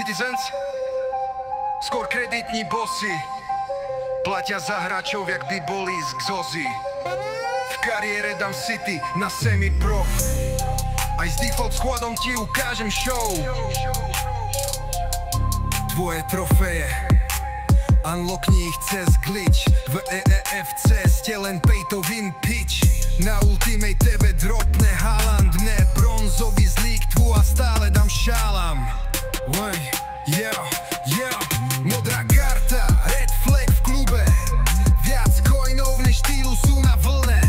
citizens, skôr kreditní bossy platia za hráčov, jak by boli z Xozy. V kariére dám City na semi-pro, aj s default squadom ti ukážem show. Tvoje trofeje, unlockni ich cez glitch. V EEFC ste len pay to win pitch. Na ultimate tebe dropne Haaland, ne bronzový zlík tvu a stále dám šálam. Modrá karta, red flag v klube, viac coinov než štýlu sú na vlne.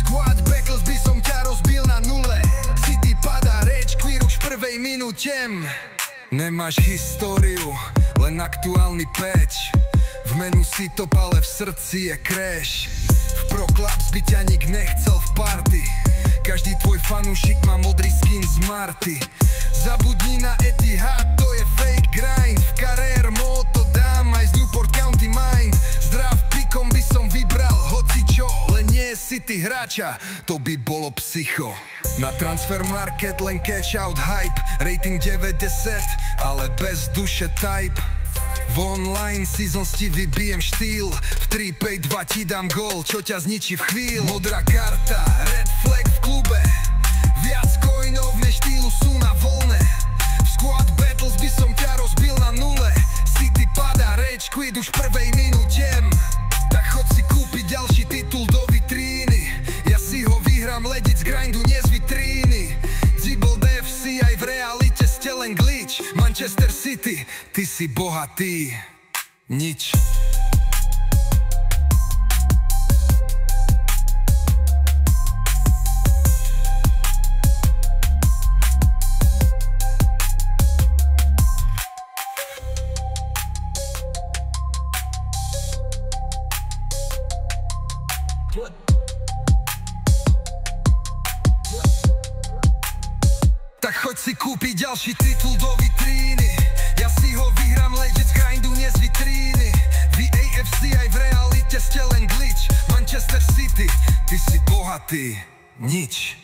Squad battles by som ťa rozbil na nule. City padá, rage queer už v prvej minúte. Nemáš históriu, len aktuálny patch. V menu si top, ale v srdci je crash. V Pro Clubs by ťa nik nechcel v party. Každý tvoj fanúšik má modrý skin z Marty. Zabudni na Etihad, to je fake grind. V kariér moto dám aj z Newport County Mind. Zdrav pikom by som vybral hocičo, len nie City hráča, to by bolo psycho. Na transfer market len cash out hype, rating 90, ale bez duše type. V online seasons ti vybijem štýl, v 3-5-2 ti dám gól, čo ťa zničí v chvíľ. Modrá karta, red flag v klube, viac coinov než štýlu sú na voľne. V squad battles by som ťa rozbil na nule. City padá, rage quit už v prvej minúte. Tak chod si kúpiť ďalší titul do vitríny, ja si ho vyhrám lediť z grindu, nie z vitríny. Zibble FC aj v realite ste len glitch. Manchester City, ty si bohatý, nič. Tak choď si kúpiť ďalší titul do vitríny, ja si ho vyhrám legit z grindu, nie z vitríny. V AFC aj v realite ste len glitch. Manchester City, ty si bohatý, nič.